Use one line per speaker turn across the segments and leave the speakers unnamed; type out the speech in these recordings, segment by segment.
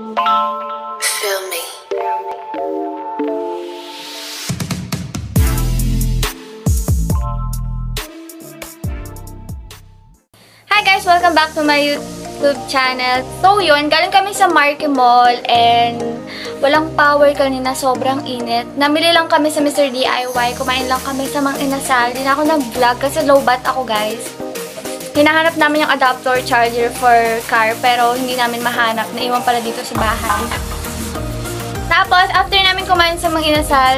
Feel me.
Hi guys! Welcome back to my YouTube channel. So yun, galing kami sa Marky Mall and walang power kanina, sobrang init. Namili lang kami sa Mr. DIY, kumain lang kami sa Mang Inasal. Hindi na ako nag-vlog kasi low bat ako guys. Hinahanap namin yung adapter charger for car pero hindi namin mahanap. Naiwan pala dito sa bahay. Tapos, after namin kumain sa Mang Inasal,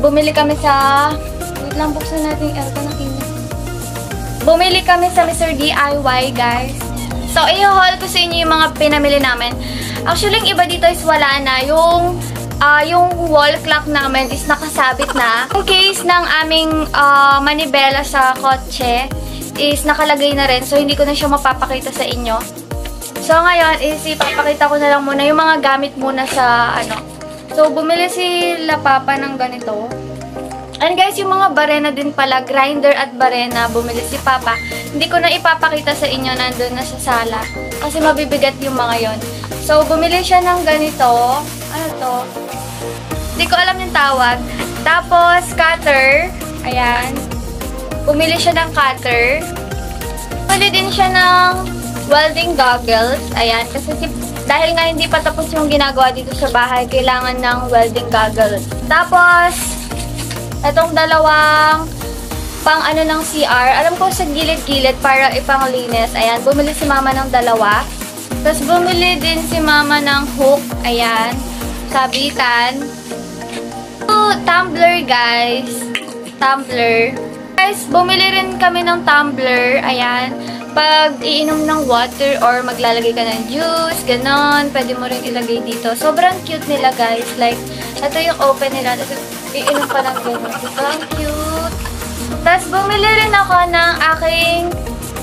bumili kami sa... Wait lang, buksan natin yung aircon ng init. Bumili kami sa Mr. DIY, guys. So, i-haul ko sa inyo yung mga pinamili namin. Actually, yung iba dito is wala na. Yung wall clock namin is nakasabit na. Yung case ng aming manibela sa kotse is nakalagay na rin. So, hindi ko na siya mapapakita sa inyo. So, ngayon is ipapakita ko na lang muna yung mga gamit muna sa ano. So, bumili si La Papa ng ganito. And guys, yung mga barena din pala, grinder at barena, bumili si Papa. Hindi ko na ipapakita sa inyo, nandun na sa sala. Kasi mabibigat yung mga yon. So, bumili siya ng ganito. Ano to? Hindi ko alam yung tawag. Tapos, cutter. Ayan. Bumili siya ng cutter. Bumili din siya ng welding goggles. Ayan. Kasi dahil nga hindi pa tapos yung ginagawa dito sa bahay, kailangan ng welding goggles. Tapos, itong dalawang pang ano ng CR. Alam ko sa gilid-gilid para ipanglinis. Ayan. Bumili si Mama ng dalawa. Tapos bumili din si Mama ng hook. Ayan. Sabitan. Tumbler guys. Tumbler. Guys, bumili rin kami ng tumbler. Ayan. Pag iinom ng water or maglalagay ka ng juice, ganon, pwede mo rin ilagay dito. Sobrang cute nila guys. Like, ito yung open nila. Tapos, iinom pa ng ganon. Sobrang cute. Tapos, bumili rin ako ng aking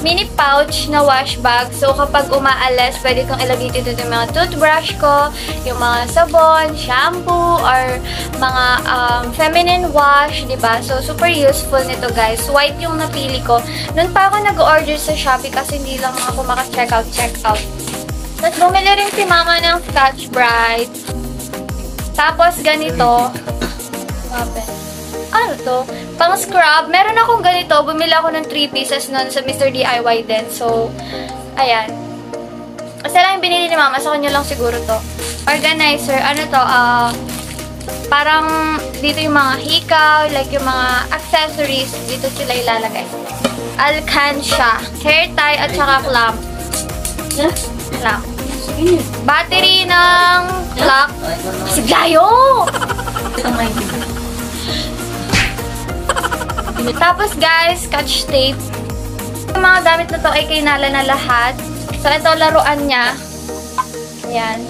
mini pouch na wash bag. So, kapag umaalis, pwede kong ilagay dito yung mga toothbrush ko, yung mga sabon, shampoo, or mga feminine wash, diba? So, super useful nito, guys. White yung napili ko. Noon pa ako nag-order sa Shopee kasi hindi lang ako maka-checkout. Tapos, bumili rin si Mama ng Scotch Brite. Tapos, ganito. Ano to? Pang scrub. Meron akong ganito. Bumili ako ng 3 pieces nun sa Mr. DIY din. So, ayan. Kasi lang yung binili ni Mama. Sa kanya lang siguro to. Organizer. Ano to? Parang dito yung mga hikaw. Like yung mga accessories. Dito sila ilalagay. Alkansya. Hair tie at saka clamp. Clamp. Battery ng clock. Siglayo! Tapos guys, scotch tape. Yung mga gamit na to ay kinala na lahat. So ito laruan niya. Ayan.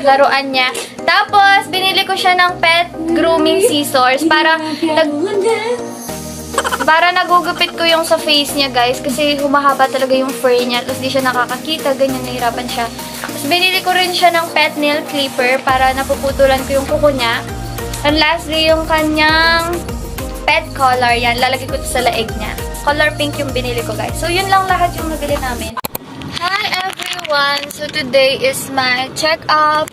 Laruan niya. Tapos binili ko siya ng pet grooming scissors para nagugupit ko yung sa face niya guys. Kasi humahaba talaga yung fur niya. Tapos di siya nakakakita. Ganyan, nahirapan siya. Tapos binili ko rin siya ng pet nail clipper para napuputulan ko yung kuko niya. And lastly, yung kanyang pet collar. Yan, lalagay ko ito sa laig niya. Color pink yung binili ko, guys. So, yun lang lahat yung nabili namin. Hi, everyone! So, today is my check-up.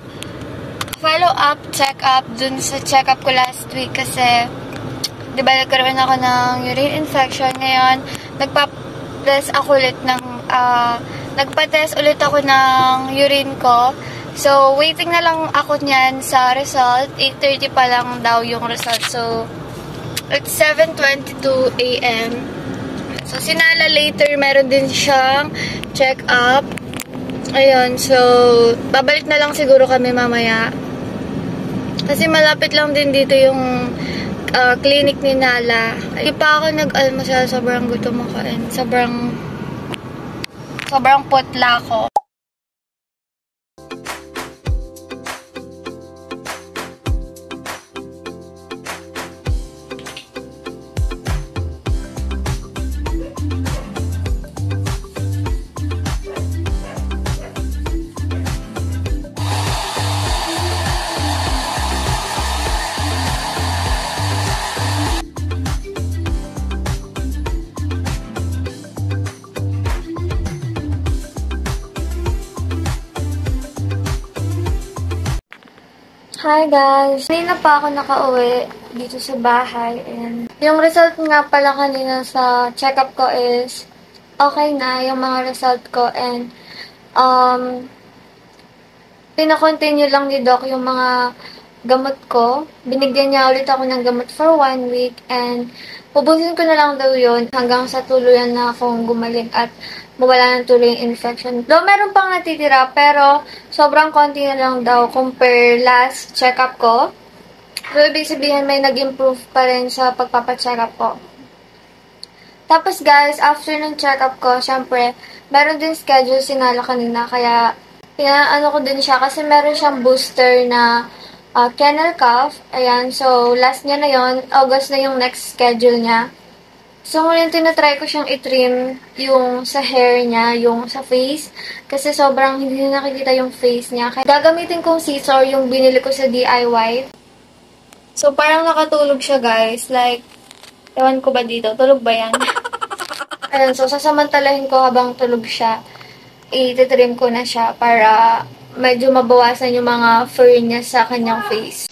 Follow-up check-up dun sa check-up ko last week kasi diba, nagkaroon ako ng urine infection. Ngayon, nagpa-test ulit ako ng urine ko. So, waiting na lang ako niyan sa result. 8:30 pa lang daw yung result. So, it's 7:22 AM. So, sinala later, meron din siyang check-up. Ayun, so, babalik na lang siguro kami mamaya. Kasi malapit lang din dito yung clinic ni Nala. Hindi pa ako nag-almusal, sobrang gutom ako. Sobrang putla ko. Hi guys! Kanina pa ako nakauwi dito sa bahay. And yung result nga pala kanina sa check-up ko is okay na yung mga result ko. And pinakontinue lang ni Doc yung mga gamot ko. Binigyan niya ulit ako ng gamot for 1 week. And pubusin ko na lang daw yun hanggang sa tuluyan na akong gumaling at mawala ng tuloy yung infection. Though meron pang natitira, pero sobrang konti na lang daw compare last check-up ko. So, ibig sabihin may nag-improve pa rin sa pagpapacheck-up ko. Tapos guys, after ng check-up ko, syempre, meron din schedule si Nala kanina, kaya pinaano ko din siya kasi meron siyang booster na kennel cough. Ayan, so last niya na yon, August na yung next schedule niya. So, ngayon tinatry ko siyang i-trim yung sa hair niya, yung sa face. Kasi sobrang hindi na nakikita yung face niya. Kaya gagamitin kong scissor yung binili ko sa DIY. So, parang nakatulog siya, guys. Like, ewan ko ba dito? Tulog ba yan? Ayan, so sasamantalahin ko habang tulog siya. I-trim ko na siya para medyo mabawasan yung mga fur niya sa kanyang face.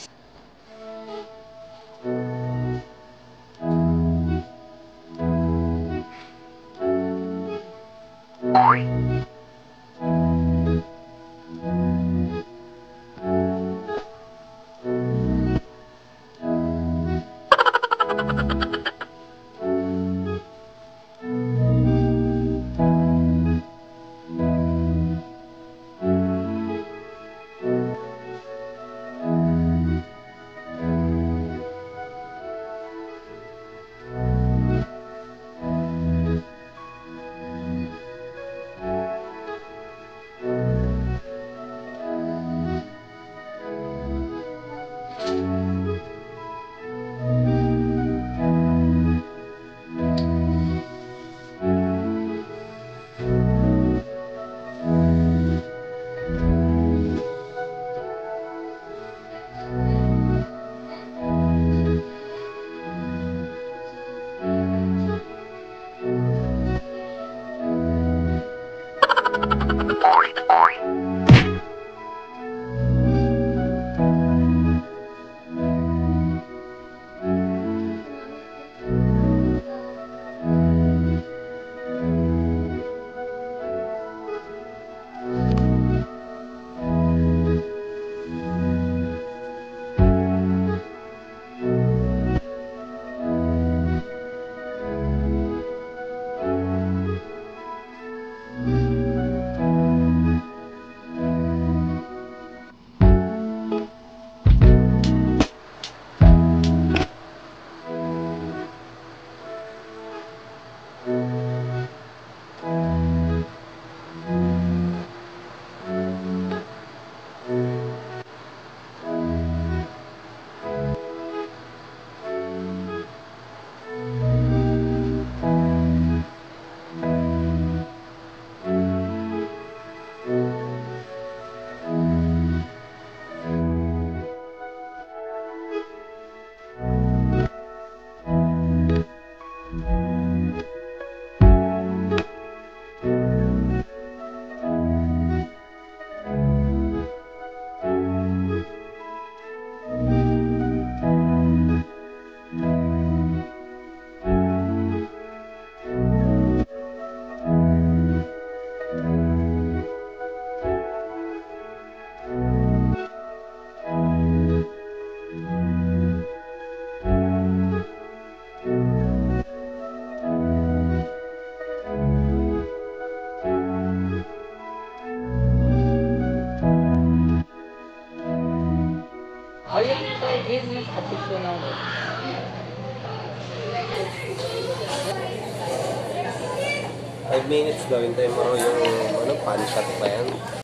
Ayun, business additional.
5 minutes gawin tayo mo yung pan shot pa yan.